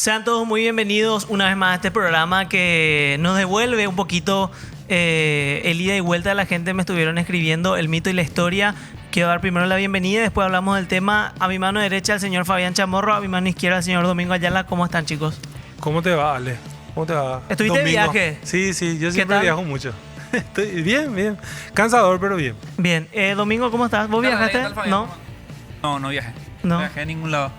Sean todos muy bienvenidos una vez más a este programa que nos devuelve un poquito el ida y vuelta de la gente. Me estuvieron escribiendo el mito y la historia. Quiero dar primero la bienvenida y después hablamos del tema. A mi mano derecha el señor Fabián Chamorro, a mi mano izquierda el señor Domingo Ayala. ¿Cómo están, chicos? ¿Cómo te va, Ale? ¿Cómo te va? ¿Estuviste de viaje? Sí, yo siempre viajo mucho. Estoy bien. Cansador, pero bien. Bien. Domingo, ¿cómo estás? ¿Vos viajaste? ¿No? No viajé. No viajé a ningún lado.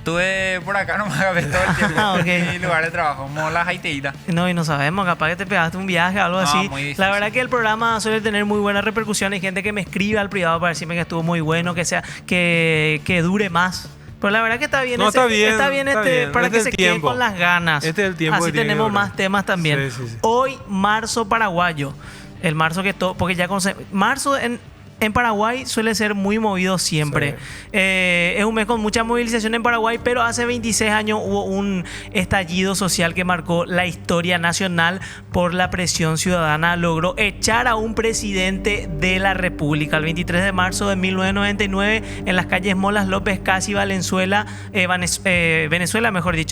Estuve por acá nomás todo el tiempo. Okay. En mi lugar de trabajo, molas haiteíta. No, y no sabemos, capaz que te pegaste un viaje o algo así. Muy difícil. La verdad que el programa suele tener muy buena repercusión. Hay gente que me escribe al privado para decirme que estuvo muy bueno, que dure más. Pero la verdad que está bien. No, está bien para que es se queden con las ganas. Este es el tiempo. Así tenemos más temas también. Sí. Hoy, marzo paraguayo. El marzo que todo, porque ya marzo en Paraguay suele ser muy movido siempre. Sí. Es un mes con mucha movilización en Paraguay, pero hace 26 años hubo un estallido social que marcó la historia nacional por la presión ciudadana. Logró echar a un presidente de la República. El 23 de marzo de 1999, en las calles Molas López, Casi, Venezuela,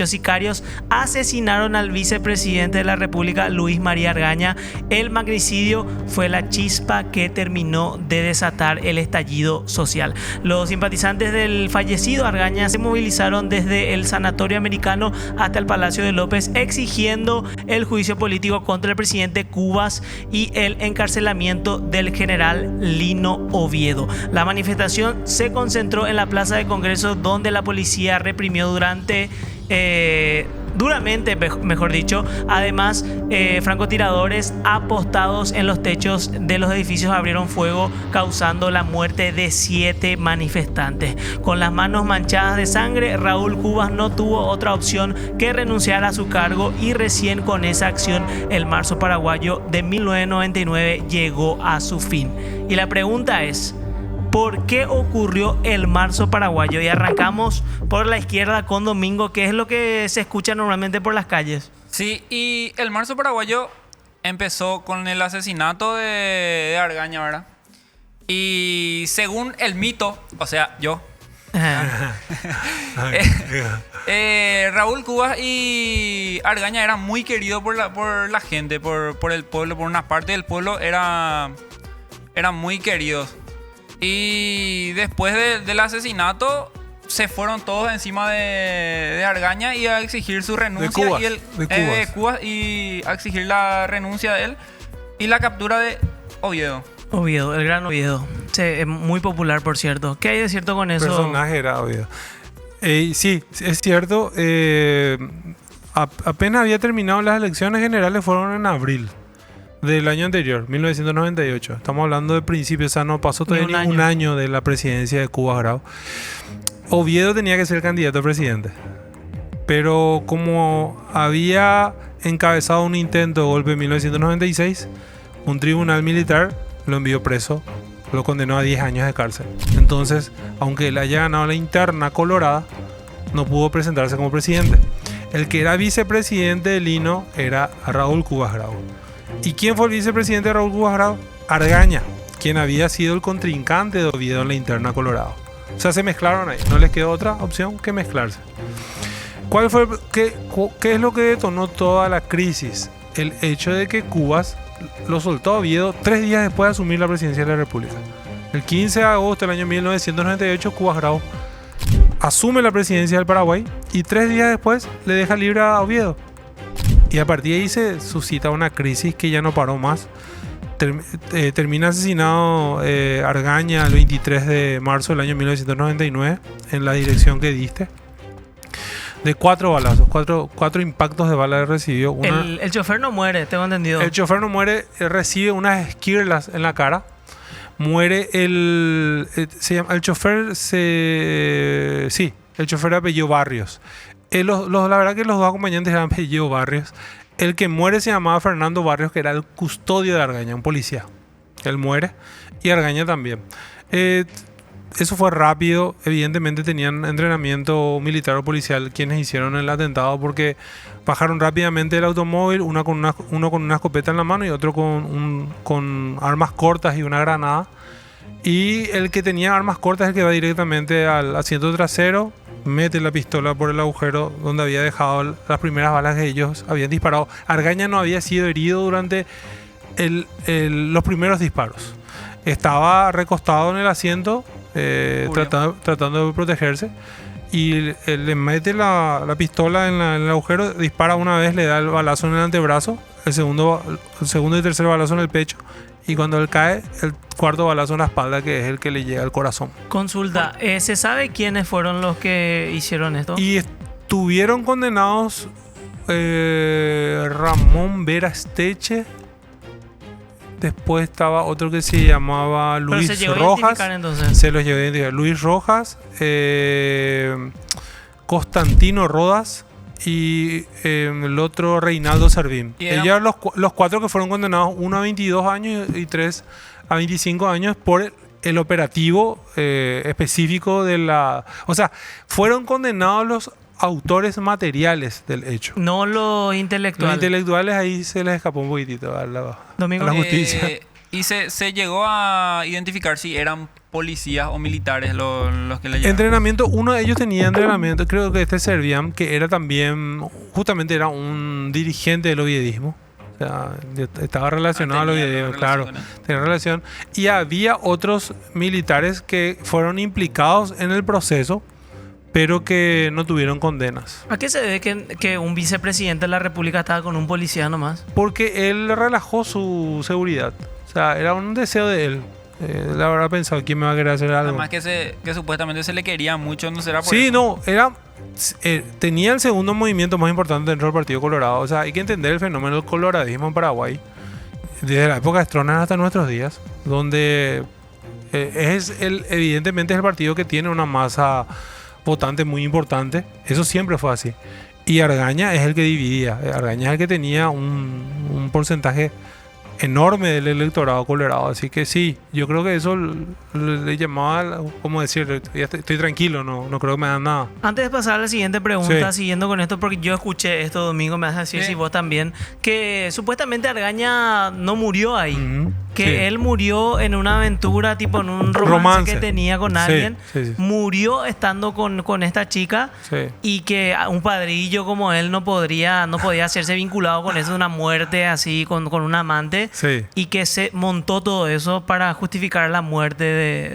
sicarios asesinaron al vicepresidente de la República, Luis María Argaña. El magnicidio fue la chispa que terminó de desatar el estallido social. Los simpatizantes del fallecido Argaña se movilizaron desde el Sanatorio Americano hasta el Palacio de López, exigiendo el juicio político contra el presidente Cubas y el encarcelamiento del general Lino Oviedo. La manifestación se concentró en la Plaza de Congreso, donde la policía reprimió duramente, mejor dicho. Además, francotiradores apostados en los techos de los edificios abrieron fuego, causando la muerte de 7 manifestantes. Con las manos manchadas de sangre, Raúl Cubas no tuvo otra opción que renunciar a su cargo, y recién con esa acción el marzo paraguayo de 1999 llegó a su fin. Y la pregunta es: ¿por qué ocurrió el marzo paraguayo? Y arrancamos por la izquierda con Domingo, que es lo que se escucha normalmente por las calles. Sí, y el marzo paraguayo empezó con el asesinato de Argaña, ¿verdad? Y según el mito, o sea, yo, Raúl Cubas y Argaña eran muy queridos por la gente, por el pueblo, por una parte del pueblo eran muy queridos. Y después del asesinato se fueron todos encima de Argaña y a exigir su renuncia. De Cubas y a exigir la renuncia de él y la captura de Oviedo. Oviedo, el gran Oviedo. Sí, es muy popular, por cierto. ¿Qué hay de cierto con eso? Personaje era Oviedo. Sí, es cierto. Apenas había terminado las elecciones generales, fueron en abril del año anterior, 1998. Estamos hablando de principio, o sea, no pasó todavía ni un año de la presidencia de Cubas Grau. Oviedo tenía que ser candidato a presidente, pero como había encabezado un intento de golpe en 1996, un tribunal militar lo envió preso, lo condenó a 10 años de cárcel. Entonces, aunque él haya ganado la interna colorada, no pudo presentarse como presidente. El que era vicepresidente de Lino era Raúl Cubas Grau. ¿Y quién fue el vicepresidente de Raúl Cubas Grau? Argaña, quien había sido el contrincante de Oviedo en la interna colorado. O sea, se mezclaron ahí. No les quedó otra opción que mezclarse. ¿Qué es lo que detonó toda la crisis? El hecho de que Cubas lo soltó a Oviedo 3 días después de asumir la presidencia de la República. El 15 de agosto del año 1998, Cubas Grau asume la presidencia del Paraguay y 3 días después le deja libre a Oviedo. Y a partir de ahí se suscita una crisis que ya no paró más. Termina asesinado Argaña el 23 de marzo del año 1999 en la dirección que diste. De 4 balazos, 4 impactos de bala recibió. El chofer no muere, tengo entendido. El chofer no muere, recibe unas esquirlas en la cara. Muere el chofer, el chofer de apellido Barrios. La verdad que los dos acompañantes eran apellido Barrios. El que muere se llamaba Fernando Barrios, que era el custodio de Argaña, un policía. Él muere y Argaña también. Eso fue rápido. Evidentemente tenían entrenamiento militar o policial quienes hicieron el atentado, porque bajaron rápidamente del automóvil, uno con una escopeta en la mano y otro con armas cortas y una granada. Y el que tenía armas cortas es el que va directamente al asiento trasero, mete la pistola por el agujero donde había dejado las primeras balas que ellos habían disparado. Argaña no había sido herido durante los primeros disparos. Estaba recostado en el asiento, tratando de protegerse. Y le mete la pistola en el agujero, dispara una vez, le da el balazo en el antebrazo, el segundo y tercer balazo en el pecho. Y cuando él cae, el cuarto balazo en la espalda, que es el que le llega al corazón. Consulta, ¿se sabe quiénes fueron los que hicieron esto? Y estuvieron condenados Ramón Vera Esteche. Después estaba otro que se llamaba Luis Pero se llegó Rojas. a identificar, entonces. Se los llevó a identificar. Luis Rojas, Constantino Rodas y el otro Reinaldo Servín. Ellos los cuatro que fueron condenados, uno a 22 años y tres a 25 años por el operativo específico de la... O sea, fueron condenados los autores materiales del hecho. No los intelectuales. Los intelectuales ahí se les escapó un poquitito a la justicia. Y se llegó a identificar si eran policías o militares los que le llegaron. Entrenamiento, uno de ellos tenía entrenamiento, creo que Serviam, que era también, justamente era un dirigente del oviedismo. O sea, estaba relacionado al oviedismo, claro. Tenía relación. Y había otros militares que fueron implicados en el proceso, pero que no tuvieron condenas. ¿A qué se debe que un vicepresidente de la República estaba con un policía nomás? Porque él relajó su seguridad. O sea, era un deseo de él. Él habrá pensado, ¿quién me va a querer hacer algo? Además que supuestamente se le quería mucho, ¿no será por sí, eso? No, era... tenía el segundo movimiento más importante dentro del Partido Colorado. O sea, hay que entender el fenómeno del coloradismo en Paraguay. Desde la época de Stroessner hasta nuestros días. Donde evidentemente es el partido que tiene una masa votante muy importante. Eso siempre fue así. Y Argaña es el que dividía. Argaña es el que tenía un porcentaje enorme del electorado colorado. Así que sí, yo creo que eso le llamaba, como decir, ya estoy tranquilo, no creo que me dan nada. Antes de pasar a la siguiente pregunta, siguiendo con esto, porque yo escuché esto domingo, me vas a decir si vos también, que supuestamente Argaña no murió ahí. Que él murió en una aventura, tipo en un romance que tenía con alguien. Murió estando con esta chica. Y que un padrillo como él no podía hacerse vinculado con eso de una muerte así, con un amante. Y que se montó todo eso para justificar la muerte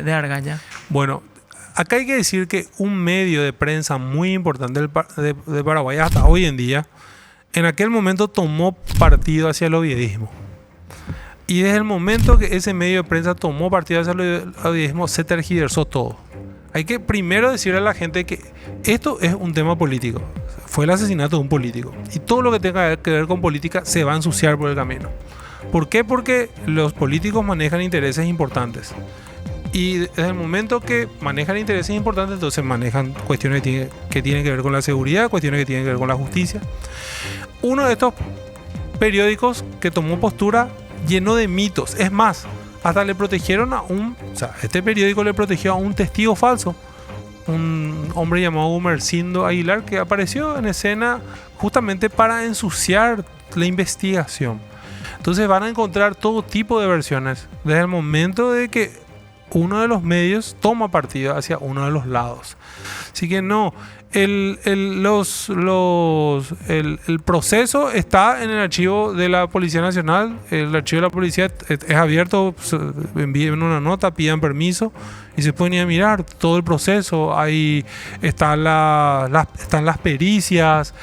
de Argaña. Bueno, acá hay que decir que un medio de prensa muy importante de Paraguay hasta hoy en día, en aquel momento tomó partido hacia el oviedismo. Y desde el momento que ese medio de prensa tomó partido hacia el oviedismo, se tergiversó todo. Hay que primero decirle a la gente que esto es un tema político. Fue el asesinato de un político. Y todo lo que tenga que ver con política se va a ensuciar por el camino. ¿Por qué? Porque los políticos manejan intereses importantes. Y desde el momento que manejan intereses importantes, entonces manejan cuestiones que tienen que ver con la seguridad, cuestiones que tienen que ver con la justicia. Uno de estos periódicos que tomó postura lleno de mitos. Es más, hasta le protegieron este periódico le protegió a un testigo falso. Un hombre llamado Gumercindo Aguilar, que apareció en escena justamente para ensuciar la investigación. Entonces van a encontrar todo tipo de versiones desde el momento de que uno de los medios toma partido hacia uno de los lados. Así que no, el proceso está en el archivo de la Policía Nacional. El archivo de la policía es abierto, envíen una nota, pidan permiso y se pueden ir a mirar todo el proceso. Ahí están las pericias,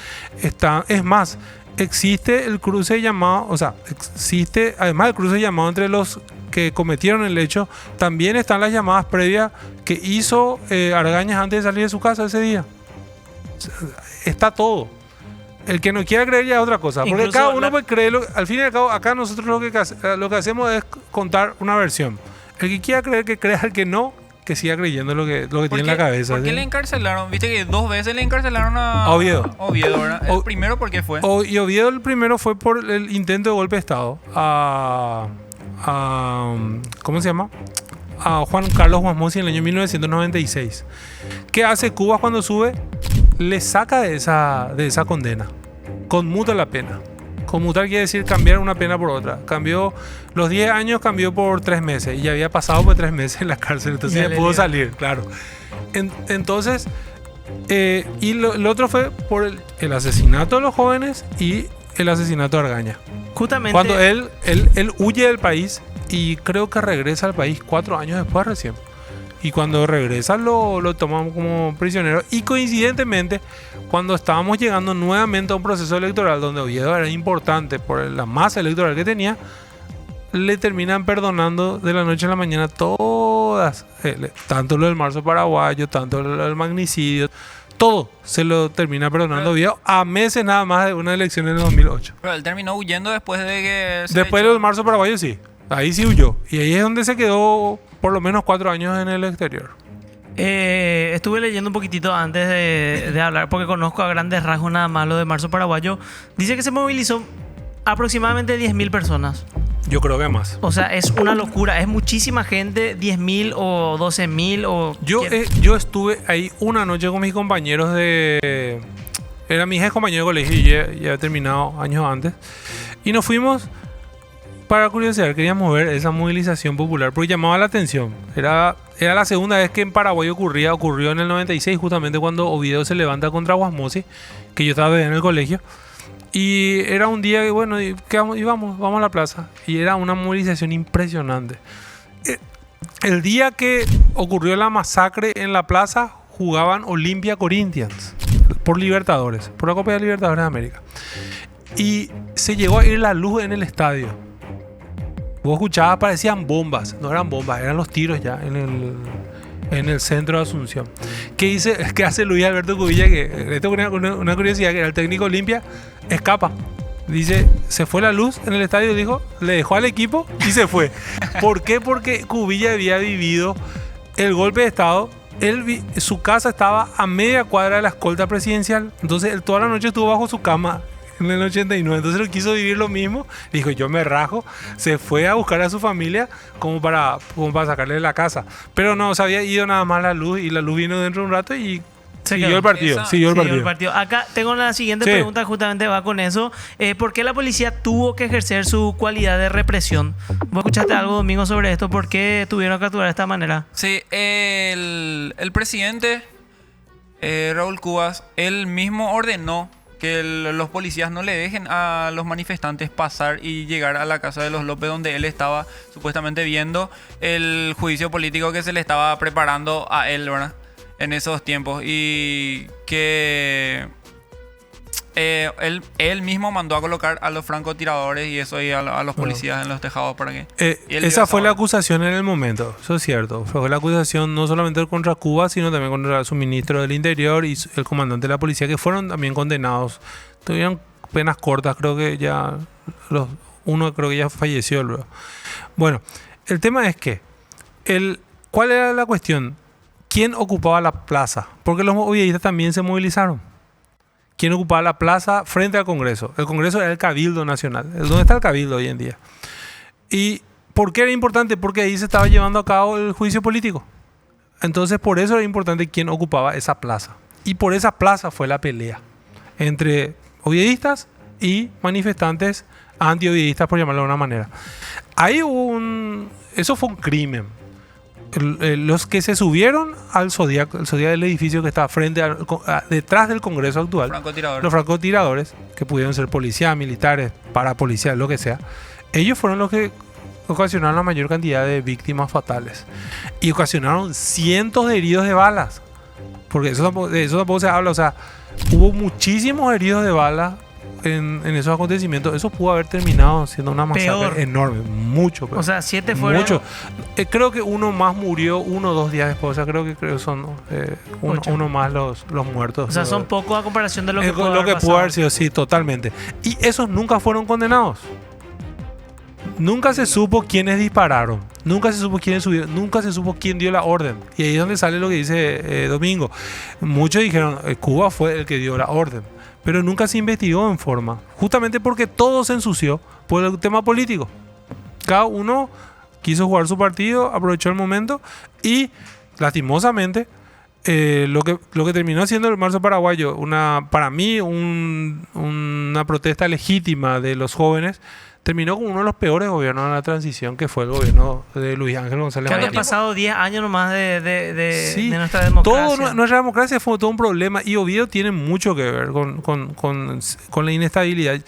es más, existe el cruce llamado, existe además el cruce llamado entre los que cometieron el hecho. También están las llamadas previas que hizo Argañas antes de salir de su casa ese día. Está todo. El que no quiera creer ya es otra cosa. Porque cada uno puede creerlo. Al fin y al cabo, acá nosotros lo que hacemos es contar una versión. El que quiera creer, que crea. El que no, que siga creyendo lo que tiene en la cabeza. ¿Por qué le encarcelaron? Viste que 2 veces le encarcelaron a Oviedo, ¿verdad? ¿El primero por qué fue? Y Oviedo el primero fue por el intento de golpe de Estado ¿cómo se llama? A Juan Carlos Guasmosi en el año 1996. ¿Qué hace Cuba cuando sube? Le saca de esa condena. Conmuta la pena. Conmutar quiere decir cambiar una pena por otra. Cambió los 10 años, cambió por 3 meses. Y ya había pasado por 3 meses en la cárcel. Entonces ya pudo salir, claro. Entonces, Y lo otro fue por el asesinato de los jóvenes y el asesinato de Argaña. Justamente. Cuando él huye del país y creo que regresa al país 4 años después recién. Y cuando regresa lo tomamos como prisionero. Y coincidentemente, cuando estábamos llegando nuevamente a un proceso electoral donde Oviedo era importante por la masa electoral que tenía, le terminan perdonando de la noche a la mañana todas, tanto lo del marzo paraguayo, tanto lo del magnicidio, todo se lo termina perdonando Oviedo a meses nada más de una elección en el 2008. Pero él terminó huyendo después de que... Después del marzo paraguayo sí, ahí sí huyó. Y ahí es donde se quedó por lo menos 4 años en el exterior. Estuve leyendo un poquitito antes de hablar, porque conozco a grandes rasgos nada más lo de marzo paraguayo. Dice que se movilizó aproximadamente 10.000 personas. Yo creo que más. O sea, es una locura, es muchísima gente, 10.000 o 12.000 o... Yo estuve ahí una noche con mis compañeros de... Eran mis ex compañeros de colegio y ya he terminado años antes. Y nos fuimos, para curiosidad, queríamos ver esa movilización popular porque llamaba la atención. Era la segunda vez que en Paraguay ocurrió en el 96, justamente cuando Oviedo se levanta contra Guasmosi, que yo estaba en el colegio. Y era un día que, bueno, vamos a la plaza. Y era una movilización impresionante. El día que ocurrió la masacre en la plaza, jugaban Olimpia Corinthians por Libertadores, por la Copa de Libertadores de América. Y se llegó a ir la luz en el estadio. Vos escuchabas, parecían bombas. No eran bombas, eran los tiros ya en el centro de Asunción. ¿Qué hace Luis Alberto Cubilla? Que esto es una curiosidad, que era el técnico Olimpia, escapa. Dice, se fue la luz en el estadio, le dejó al equipo y se fue. ¿Por qué? Porque Cubilla había vivido el golpe de estado. Su casa estaba a media cuadra de la escolta presidencial. Entonces él toda la noche estuvo bajo su cama en el 89. Entonces él quiso vivir lo mismo. Dijo, yo me rajo. Se fue a buscar a su familia como para sacarle de la casa. Pero no, se había ido nada más la luz, y la luz vino dentro de un rato y siguió el partido. Acá tengo la siguiente pregunta, justamente va con eso. ¿Por qué la policía tuvo que ejercer su cualidad de represión? ¿Vos escuchaste algo, Domingo, sobre esto? ¿Por qué tuvieron que actuar de esta manera? Sí, el presidente Raúl Cubas, él mismo ordenó que los policías no le dejen a los manifestantes pasar y llegar a la casa de los López, donde él estaba supuestamente viendo el juicio político que se le estaba preparando a él, ¿verdad? En esos tiempos. Y que él mismo mandó a colocar a los francotiradores y eso, y a los policías en los tejados para que... esa fue la acusación en el momento, eso es cierto. Fue la acusación no solamente contra Cuba, sino también contra su ministro del Interior y el comandante de la policía, que fueron también condenados. Tuvieron penas cortas, creo que ya... uno creo que ya falleció luego. Bueno, el tema es que... ¿cuál era la cuestión? ¿Quién ocupaba la plaza? Porque los oviedistas también se movilizaron. ¿Quién ocupaba la plaza frente al Congreso? El Congreso era el Cabildo Nacional. ¿Dónde está el Cabildo hoy en día? ¿Y por qué era importante? Porque ahí se estaba llevando a cabo el juicio político. Entonces, por eso era importante quién ocupaba esa plaza. Y por esa plaza fue la pelea entre oviedistas y manifestantes anti-oviedistas, por llamarlo de una manera. Ahí eso fue un crimen. Los que se subieron al Zodiac, el Zodiac del edificio que está detrás del Congreso actual, los francotiradores, que pudieron ser policías, militares, parapolicías, lo que sea, ellos fueron los que ocasionaron la mayor cantidad de víctimas fatales y ocasionaron cientos de heridos de balas, porque de eso tampoco se habla. O sea, hubo muchísimos heridos de balas en esos acontecimientos. Eso pudo haber terminado siendo una masacre enorme, mucho peor. O sea, 7 fueron... Mucho. Creo que uno más murió 1 o 2 días después. O sea, creo que son uno más los muertos. O sea, son pocos a comparación de lo que pudo haber sido, sí, totalmente. Y esos nunca fueron condenados. Nunca se supo quiénes dispararon, nunca se supo quiénes subieron, nunca se supo quién dio la orden. Y ahí es donde sale lo que dice Domingo. Muchos dijeron, Cuba fue el que dio la orden, pero nunca se investigó en forma, justamente porque todo se ensució por el tema político. Cada uno quiso jugar su partido, aprovechó el momento y lastimosamente lo que terminó siendo el marzo paraguayo, para mí una protesta legítima de los jóvenes, terminó con uno de los peores gobiernos de la transición, que fue el gobierno de Luis Ángel González. Que había Martínez. pasado 10 años nomás de Sí, nuestra democracia. Nuestra democracia fue todo un problema y Oviedo tiene mucho que ver con la inestabilidad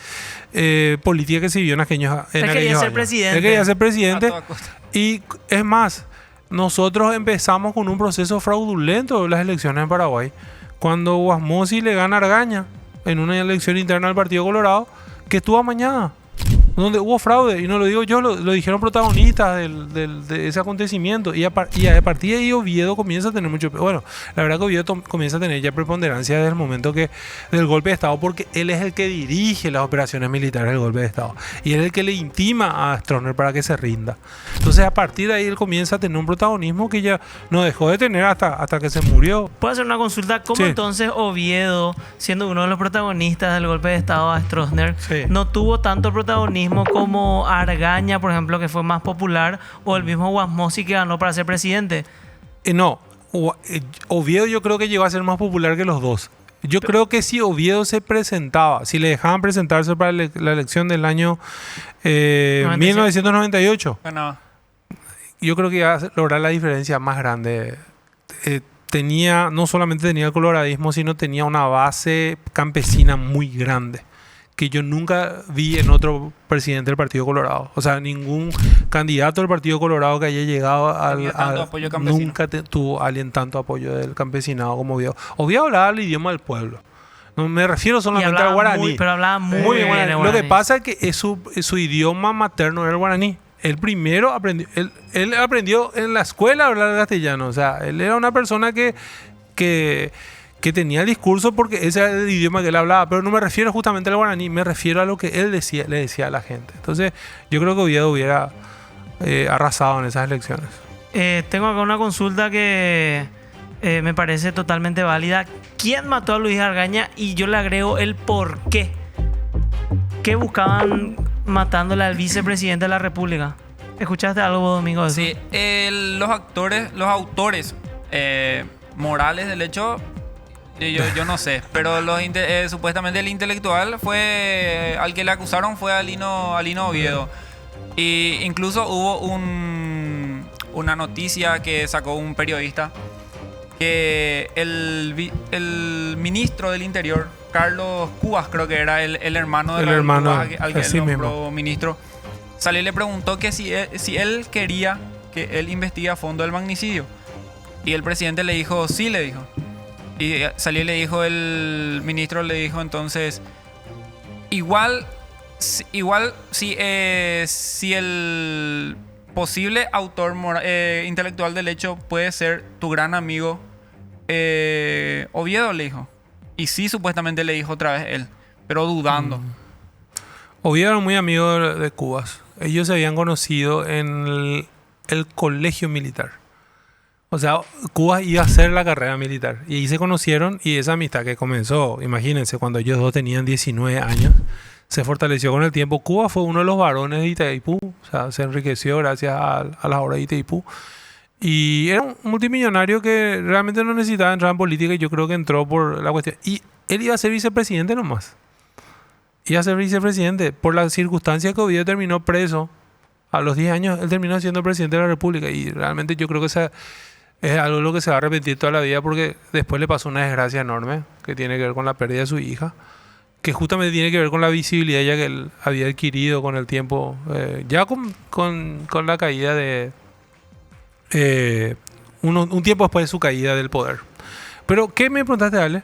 política que se vivió en aquellos años. Él quería ser presidente. Él quería ser presidente A toda costa. y es más, nosotros empezamos con un proceso fraudulento de las elecciones en Paraguay. Cuando Guasmosi le gana a Argaña en una elección interna del Partido Colorado, que estuvo amañada, donde hubo fraude, y no lo digo yo, lo dijeron protagonistas de ese acontecimiento, y a partir de ahí Oviedo comienza a tener mucho, bueno, la verdad que Oviedo comienza a tener ya preponderancia desde el momento del golpe de Estado, porque él es el que dirige las operaciones militares del golpe de Estado, y él es el que le intima a Stroessner para que se rinda. Entonces a partir de ahí él comienza a tener un protagonismo que ya no dejó de tener hasta que se murió. ¿Puedo hacer una consulta? ¿Cómo Sí. entonces Oviedo, siendo uno de los protagonistas del golpe de Estado a Stroessner, Sí. no tuvo tanto protagonismo como Argaña, por ejemplo, que fue más popular, o el mismo Guasmosi que ganó para ser presidente? No, Oviedo yo creo que llegó a ser más popular que los dos. Yo creo que si Oviedo se presentaba, si le dejaban presentarse para la elección del año 1998, Ganaba. yo creo que iba a lograr la diferencia más grande. No solamente tenía el coloradismo, sino tenía una base campesina muy grande, que yo nunca vi en otro presidente del Partido Colorado. O sea, ningún candidato del Partido Colorado que haya llegado Tenía tanto apoyo campesino. nunca tuvo alguien tanto apoyo del campesinado como Oviedo. Oviedo hablaba el idioma del pueblo. No me refiero Y solamente al hablaba guaraní. pero hablaba muy Muy bien bien el guaraní. Lo guaraní. que pasa es que su idioma materno era el guaraní. Él primero aprendió, él aprendió en la escuela a hablar castellano. O sea, él era una persona que tenía el discurso porque ese era el idioma que él hablaba. Pero no me refiero justamente al guaraní, me refiero a lo que él le decía a la gente. Entonces, yo creo que Oviedo hubiera arrasado en esas elecciones. Tengo acá una consulta que me parece totalmente válida. ¿Quién mató a Luis Argaña? Y yo le agrego el por qué. ¿Qué buscaban matándole al vicepresidente de la República? ¿Escuchaste algo, Domingo? de eso? Sí, los autores morales del hecho, yo no sé, pero supuestamente el intelectual fue al que le acusaron fue a Lino Oviedo. Y incluso hubo una noticia que sacó un periodista que el ministro del Interior, Carlos Cubas, creo que era el hermano de El Raúl hermano, Cubas, al que él así nombró mismo. ministro, salió y le preguntó que si él quería que él investigue a fondo el magnicidio. Y el presidente le dijo, sí, le dijo. Y salió y le dijo, el ministro le dijo entonces, igual si el posible autor intelectual del hecho puede ser tu gran amigo Oviedo, le dijo. Y sí, supuestamente le dijo otra vez él, pero dudando. Oviedo era muy amigo de Cubas. Ellos se habían conocido en el colegio militar. O sea, Cubas iba a hacer la carrera militar. Y ahí se conocieron y esa amistad que comenzó, imagínense, cuando ellos dos tenían 19 años, se fortaleció con el tiempo. Cubas fue uno de los varones de Itaipú. O sea, se enriqueció gracias a las obras de Itaipú. Y era un multimillonario que realmente no necesitaba entrar en política y yo creo que entró por la cuestión. Y él iba a ser vicepresidente nomás. Iba a ser vicepresidente. Por las circunstancias que Oviedo terminó preso, a los 10 años él terminó siendo presidente de la República. Y realmente yo creo que esa es algo lo que se va a arrepentir toda la vida porque después le pasó una desgracia enorme que tiene que ver con la pérdida de su hija, que justamente tiene que ver con la visibilidad ya que él había adquirido con el tiempo, ya con la caída de... un tiempo después de su caída del poder. Pero, ¿qué me preguntaste, Ale?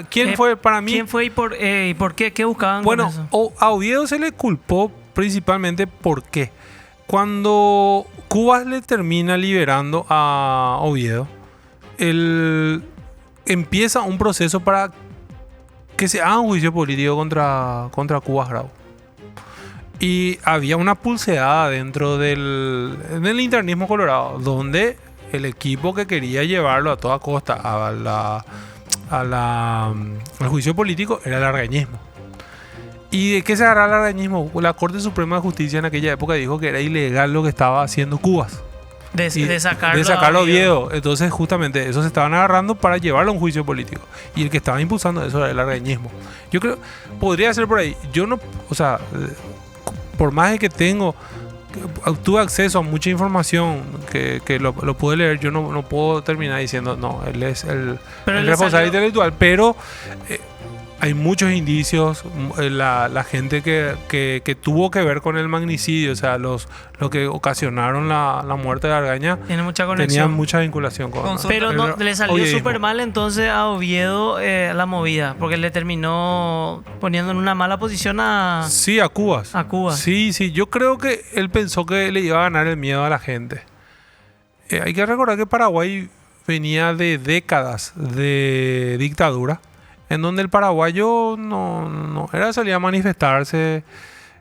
¿Quién fue para mí? ¿Quién fue y por qué? ¿Qué buscaban Bueno, con eso? a Oviedo se le culpó principalmente porque cuando Cubas le termina liberando a Oviedo, él empieza un proceso para que se haga un juicio político contra Cubas Grau. Y había una pulseada dentro del internismo colorado, donde el equipo que quería llevarlo a toda costa al juicio político era el argañismo. ¿Y de qué se agarra el argañismo? La Corte Suprema de Justicia en aquella época dijo que era ilegal lo que estaba haciendo Cubas. De sacarlo a a Oviedo. Entonces, justamente, eso se estaban agarrando para llevarlo a un juicio político. Y el que estaba impulsando eso era el argañismo. Yo creo, podría ser por ahí. Yo no, o sea, por más de que tuve acceso a mucha información que lo pude leer, yo no puedo terminar diciendo, no, él es el responsable intelectual, pero hay muchos indicios, la gente que tuvo que ver con el magnicidio, o sea, los que ocasionaron la muerte de Argaña, tiene mucha conexión. Tenían mucha vinculación con... Pero no, le salió súper mal entonces a Oviedo la movida, porque le terminó poniendo en una mala posición a... Sí, a Cubas. A Cubas. Sí, yo creo que él pensó que le iba a ganar el miedo a la gente. Hay que recordar que Paraguay venía de décadas de dictadura, en donde el paraguayo no era salir a manifestarse,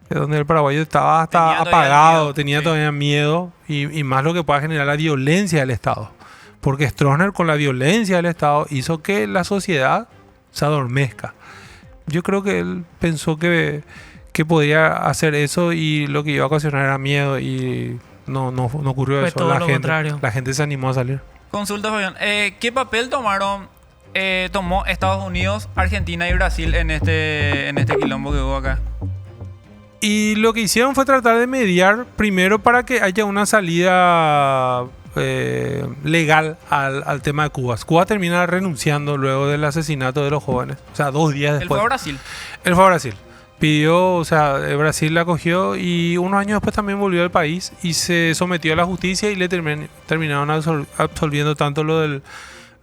donde el paraguayo estaba hasta apagado, tenía todavía miedo y más lo que pueda generar la violencia del Estado. Porque Stroessner con la violencia del Estado hizo que la sociedad se adormezca. Yo creo que él pensó que podía hacer eso y lo que iba a ocasionar era miedo y no ocurrió Fue eso. todo lo contrario. La gente se animó a salir. Consulta, Fabián. ¿Qué papel tomó Estados Unidos, Argentina y Brasil en este quilombo que hubo acá? Y lo que hicieron fue tratar de mediar primero para que haya una salida legal al tema de Cuba. Cuba termina renunciando luego del asesinato de los jóvenes, o sea, 2 días después. ¿Él fue a Brasil? Él fue a Brasil. Pidió, o sea, Brasil la acogió y unos años después también volvió al país y se sometió a la justicia y le terminaron absolviendo tanto lo del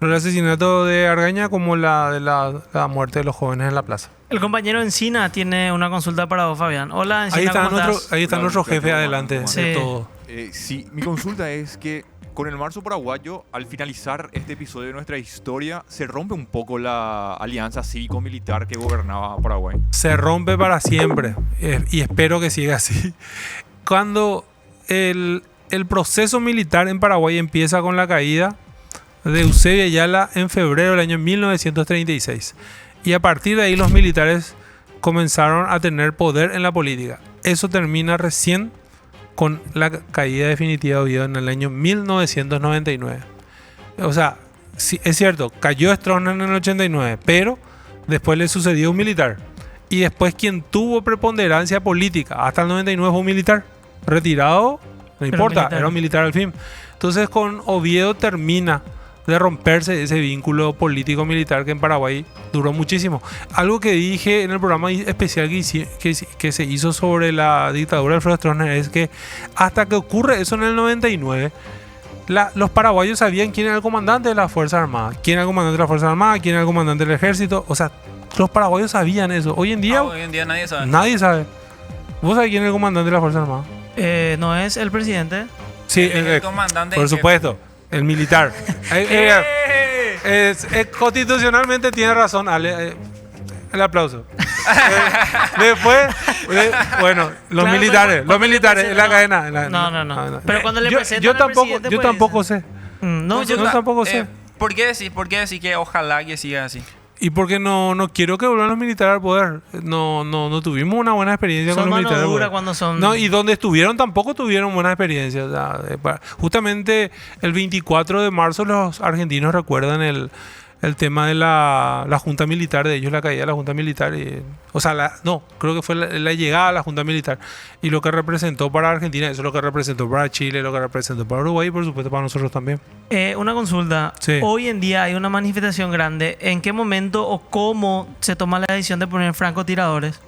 asesinato de Argaña como la muerte de los jóvenes en la plaza. El compañero Encina tiene una consulta para vos, Fabián. Hola, Encina, ahí está nuestro jefe adelante de todo. Sí, mi consulta es que con el marzo paraguayo, al finalizar este episodio de nuestra historia, se rompe un poco la alianza cívico-militar que gobernaba Paraguay. Se rompe para siempre y espero que siga así. Cuando el proceso militar en Paraguay empieza con la caída de Eusebio Ayala en febrero del año 1936. Y a partir de ahí los militares comenzaron a tener poder en la política. Eso termina recién con la caída definitiva de Oviedo en el año 1999. O sea, sí, es cierto, cayó Stroessner en el 89, pero después le sucedió un militar. Y después quien tuvo preponderancia política hasta el 99 fue un militar. Retirado, no importa, era un militar al fin. Entonces con Oviedo termina de romperse ese vínculo político-militar que en Paraguay duró muchísimo. Algo que dije en el programa especial que se hizo sobre la dictadura de Alfredo Stroessner es que hasta que ocurre eso en el 99, los paraguayos sabían quién era el comandante de las Fuerzas Armadas, quién era el comandante de las Fuerzas Armadas, quién era el comandante del Ejército. O sea, los paraguayos sabían eso. Hoy en día nadie sabe. Nadie sabe. ¿Vos sabés quién es el comandante de las Fuerzas Armadas? ¿No es el presidente? Sí, el comandante. Por supuesto. El militar. Constitucionalmente tiene razón, Ale. El aplauso. Después, bueno, los militares, en la cadena. No. Pero cuando le presentan yo al presidente, yo tampoco sé. Yo tampoco sé. ¿Por qué decir que ojalá que siga así? Y porque no quiero que vuelvan los militares al poder. No tuvimos una buena experiencia con los militares. Son mano dura cuando son... No, y donde estuvieron tampoco tuvieron buena experiencia. O sea, justamente el 24 de marzo los argentinos recuerdan el tema de la junta militar de ellos, la caída de la junta militar. Creo que fue la llegada a la junta militar. Y lo que representó para Argentina, eso es lo que representó para Chile, lo que representó para Uruguay y por supuesto para nosotros también. Una consulta. Sí. Hoy en día hay una manifestación grande. ¿En qué momento o cómo se toma la decisión de poner francotiradores?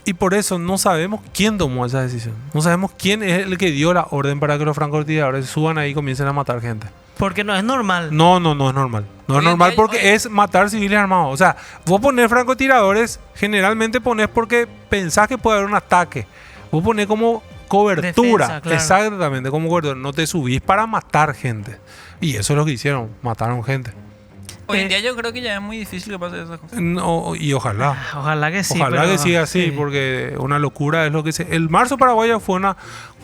Y por eso no sabemos quién tomó esa decisión. No sabemos quién es el que dio la orden para que los francotiradores suban ahí y comiencen a matar gente. Porque no es normal. No es normal. No es normal porque es matar civiles armados. O sea, vos ponés francotiradores, generalmente ponés porque pensás que puede haber un ataque. Vos ponés como cobertura. Defensa, claro. Exactamente, como cobertura. No te subís para matar gente. Y eso es lo que hicieron. Mataron gente. Hoy en día yo creo que ya es muy difícil que pase esas cosas. No, y ojalá. Ojalá que sí. Ojalá que siga así, porque una locura es lo que el marzo paraguayo fue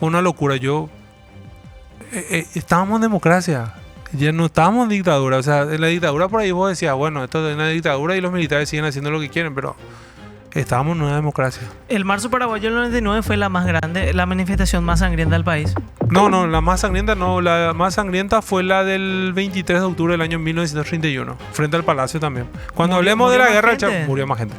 una locura. Estábamos en democracia. Ya no estábamos en dictadura. O sea, en la dictadura por ahí vos decías, bueno, esto es una dictadura y los militares siguen haciendo lo que quieren, pero estábamos en una democracia. El marzo paraguayo del 99 fue la más grande, la manifestación más sangrienta del país. No, la más sangrienta no. La más sangrienta fue la del 23 de octubre del año 1931, frente al Palacio también. Cuando hablemos de la guerra del Chaco, murió más gente.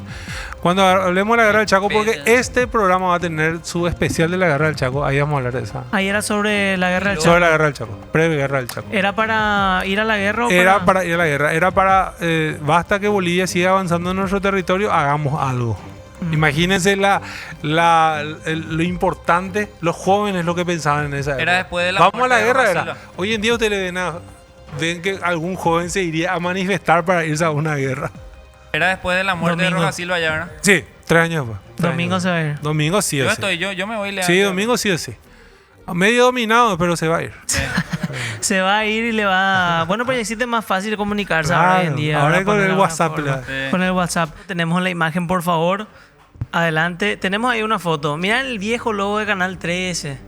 Cuando hablemos de la guerra del Chaco, porque este programa va a tener su especial de la guerra del Chaco, ahí vamos a hablar de esa. Ahí era sobre la guerra del Chaco. Sobre la guerra del Chaco, breve guerra del Chaco. ¿Era para ir a la guerra o Era para ir a la guerra, era para, basta que Bolivia siga avanzando en nuestro territorio, hagamos algo. Imagínense lo importante, los jóvenes lo que pensaban en esa época. Era después de la Vamos a la muerte de guerra, Rosa era. Silva. Hoy en día ustedes ven que algún joven se iría a manifestar para irse a una guerra. Era después de la muerte Domingo. de Rosa Silva ya, ¿verdad? Sí, 3 años después. Domingo se va a ir? Domingo sí o sí. Yo me voy Sí, domingo sí o sí. Medio dominado, pero se va a ir. Se va a ir y le va... Bueno, pues ya existe más fácil comunicarse ahora hoy en día. Ahora ¿verdad? con Poner el alguna WhatsApp. forma. Sí. Con el WhatsApp. Tenemos la imagen, por favor. Adelante. Tenemos ahí una foto. Mira el viejo logo de Canal 13.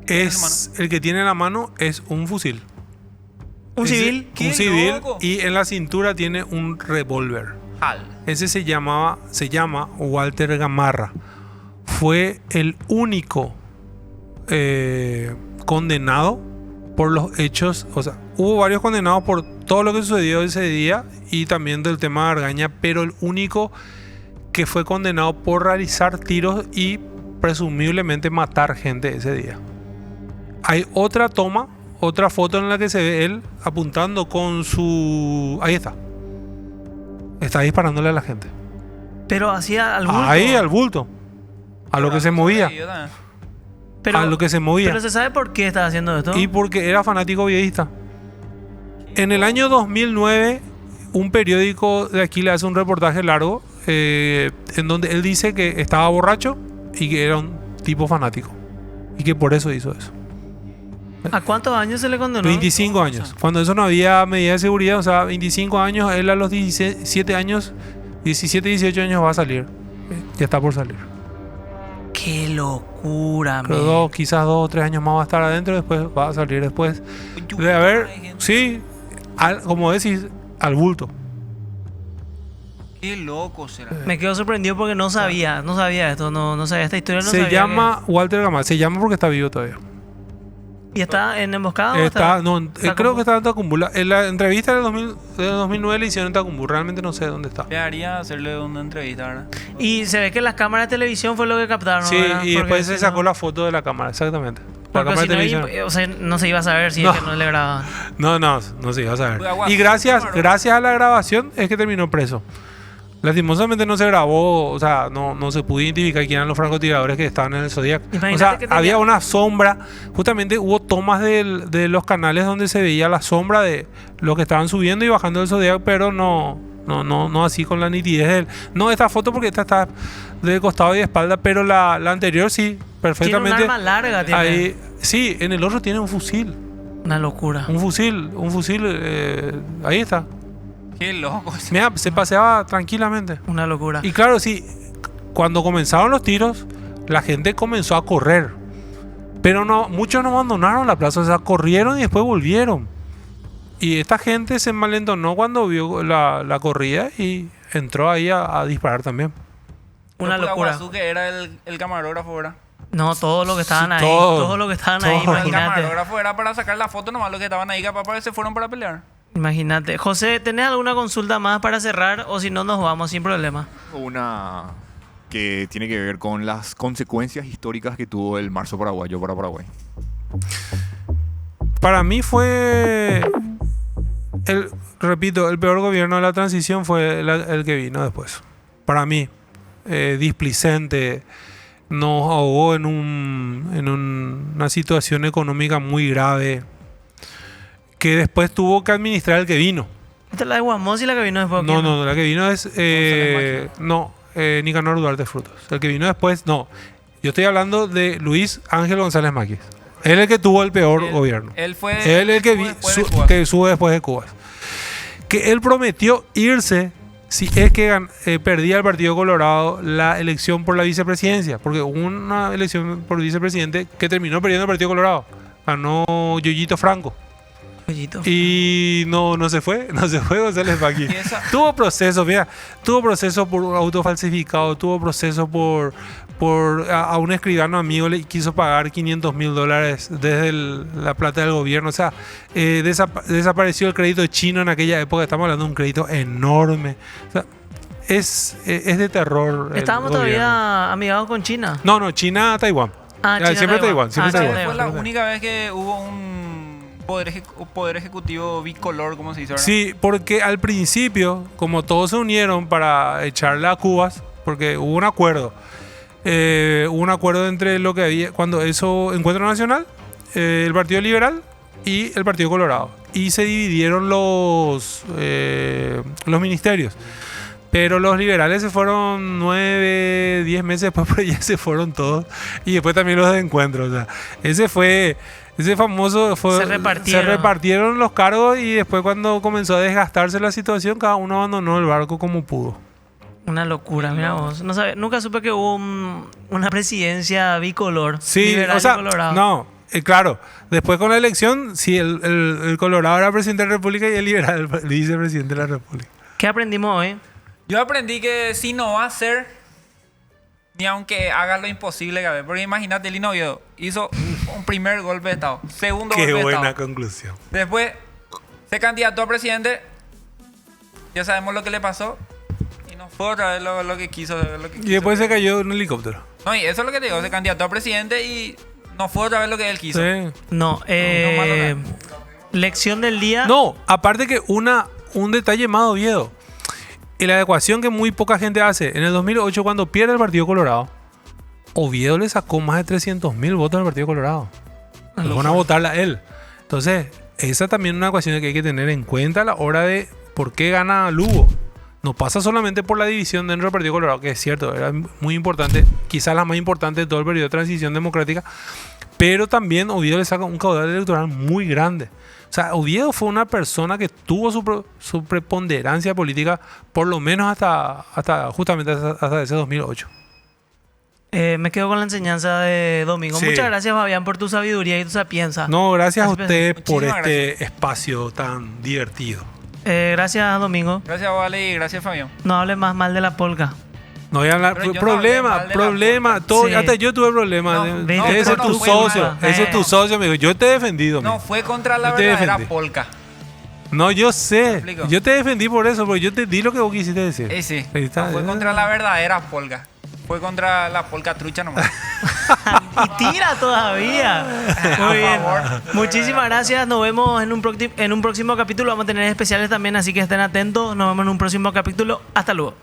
Es el que tiene en la mano es un fusil. ¿Un Ese- civil? ¡Qué Un civil loco! y en la cintura tiene un revólver. Ese se llama Walter Gamarra. Fue el único condenado por los hechos. O sea, hubo varios condenados por todo lo que sucedió ese día y también del tema de Argaña, pero el único que fue condenado por realizar tiros y presumiblemente matar gente ese día. Hay otra toma, otra foto en la que se ve él apuntando con su... Ahí está. Está disparándole a la gente. Pero hacía al bulto. Ahí, al bulto. A lo que se movía. Pero, A lo que se movía. pero se sabe por qué estaba haciendo esto. Y porque era fanático vieísta. En el año 2009, un periódico de aquí le hace un reportaje largo en donde él dice que estaba borracho y que era un tipo fanático. Y que por eso hizo eso. ¿A cuántos años se le condenó? 25 años. Cuando eso no había medida de seguridad, o sea, 25 años, él a los 17 años, 17, 18 años va a salir. Ya está por salir. Qué locura, Creo men. quizás 2 o 3 años más va a estar adentro, después va a salir después. De haber, sí, como decís, al bulto. Qué loco será. Me quedo sorprendido porque no sabía esto, no sabía esta historia. No Se sabía llama Walter Gamarra, se llama porque está vivo todavía. ¿Y está en emboscada o Está, no, está creo como- que está en Tacumbula. En la entrevista del 2009 le hicieron en Tacumbú, realmente no sé dónde está. Le haría hacerle una entrevista, ¿verdad? Y se ve que las cámaras de televisión fue lo que captaron, Sí, ¿verdad? y Porque después se si sacó no- la foto de la cámara, exactamente. La Porque cámara si de no, televisión. o sea, no se iba a saber si No. es que no le grababan. No se iba a saber. Fue agua Y azul, gracias camarón. a la grabación es que terminó preso. Lastimosamente no se grabó, o sea, no se pudo identificar quién eran los francotiradores que estaban en el Zodiac. Imagínate O sea, que tenía- había una sombra. Justamente hubo tomas de los canales donde se veía la sombra de los que estaban subiendo y bajando del Zodiac, pero no así con la nitidez de él. No esta foto porque esta está de costado y de espalda, pero la anterior sí, Tiene un perfectamente. arma larga, tiene. Ahí, sí, en el otro tiene un fusil. Una locura. Un fusil, ahí está. Qué loco. Mira, se paseaba tranquilamente. Una locura. Y claro, sí, cuando comenzaron los tiros, la gente comenzó a correr. Pero muchos no abandonaron la plaza, o sea, corrieron y después volvieron. Y esta gente se malentonó cuando vio la corrida y entró ahí a disparar también. Una locura. Aguazú, que era el camarógrafo, ¿verdad? No, todos los que estaban ahí. todo. Todos los que estaban ahí, Todo. El imagínate. camarógrafo era para sacar la foto, nomás los que estaban ahí capaz se fueron para pelear. Imagínate. José, ¿tenés alguna consulta más para cerrar o si no nos vamos sin problema? Una que tiene que ver con las consecuencias históricas que tuvo el marzo paraguayo para Paraguay. Para mí fue, repito, el peor gobierno de la transición fue el que vino después. Para mí, displicente, nos ahogó en una situación económica muy grave que después tuvo que administrar el que vino. ¿Esta es la de Guamos y la que vino después? No, la que vino es Nicanor Duarte Frutos. El que vino después, no. Yo estoy hablando de Luis Ángel González Máquez. Él es el que tuvo el peor gobierno. Él fue Él es el que, que sube después de Cuba. Que él prometió irse si es que perdía el Partido Colorado la elección por la vicepresidencia. Porque hubo una elección por vicepresidente que terminó perdiendo el Partido Colorado. Ganó Yoyito Franco. Pollito. Y no se fue González Paqui. Y esa- Tuvo proceso, mira, tuvo proceso por auto falsificado, tuvo proceso por a un escribano amigo le quiso pagar $500,000 desde la plata del gobierno. O sea, desapareció el crédito chino en aquella época. Estamos hablando de un crédito enorme. O sea, es de terror. el Estábamos gobierno. todavía amigados con China. No, China, Taiwán. Ah, Ya, China, siempre Taiwán, siempre Ah, Taiwán. China, Fue la Taiwán. única vez que hubo un poder ejecutivo bicolor, como se dice ahora. Sí, porque al principio, como todos se unieron para echarle a Cubas, porque hubo un acuerdo. Hubo un acuerdo entre lo que había, cuando eso, Encuentro Nacional, el Partido Liberal y el Partido Colorado. Y se dividieron los ministerios. Pero los liberales se fueron 9, 10 meses después, pero ya se fueron todos. Y después también los de Encuentro. O sea, ese famoso fue. Se repartieron. Se repartieron los cargos y después, cuando comenzó a desgastarse la situación, cada uno abandonó el barco como pudo. Una locura, mira vos. No sabe, nunca supe que hubo una presidencia bicolor. Sí, liberal o sea, y colorado. no, claro. Después con la elección, sí, el Colorado era presidente de la República y el liberal el vicepresidente de la República. ¿Qué aprendimos hoy? Yo aprendí que si no va a ser, ni aunque haga lo imposible, Gabriel. Porque imagínate, Lino Oviedo hizo un primer golpe de Estado, segundo Qué golpe de buena Estado. conclusión. Después se candidató a presidente, ya sabemos lo que le pasó, y no fue otra vez lo que quiso. Y después se cayó en un helicóptero. No, y eso es lo que te digo, se candidató a presidente y no fue otra vez lo que él quiso. Sí. No, malo lección del día. No, aparte que un detalle más, Oviedo. Y la adecuación que muy poca gente hace. En el 2008, cuando pierde el Partido Colorado, Oviedo le sacó más de 300,000 votos al Partido Colorado. Y van a votarla a él. Entonces, esa también es una ecuación que hay que tener en cuenta a la hora de por qué gana Lugo. No pasa solamente por la división dentro del Partido Colorado, que es cierto, era muy importante, quizás la más importante de todo el periodo de transición democrática, pero también Oviedo le saca un caudal electoral muy grande. O sea, Oviedo fue una persona que tuvo su preponderancia política por lo menos justamente hasta ese 2008. Me quedo con la enseñanza de Domingo. Sí. Muchas gracias, Fabián, por tu sabiduría y tu sapienza. No, gracias a usted por Muchísimas este espacio tan divertido. Gracias, Domingo. Gracias, Vale, y gracias, Fabián. No hables más mal de la polca. No voy a hablar. Pero yo no hablé mal de Problema. la Todo, Sí. Hasta yo tuve problemas. No, viste, Ese es pero tu no fue socio. mal. Ese es tu socio, amigo. Yo te he defendido, No, amigo. fue contra la Yo te verdadera defendí. polca. No, yo sé. explico? Yo te defendí por eso, porque yo te di lo que vos quisiste decir. Sí. Ahí está. No fue contra la verdadera polca. Fue contra la polca trucha nomás. Y tira todavía. Muy bien. favor. Muchísimas gracias. Nos vemos en un próximo capítulo. Vamos a tener especiales también, así que estén atentos. Nos vemos en un próximo capítulo. Hasta luego.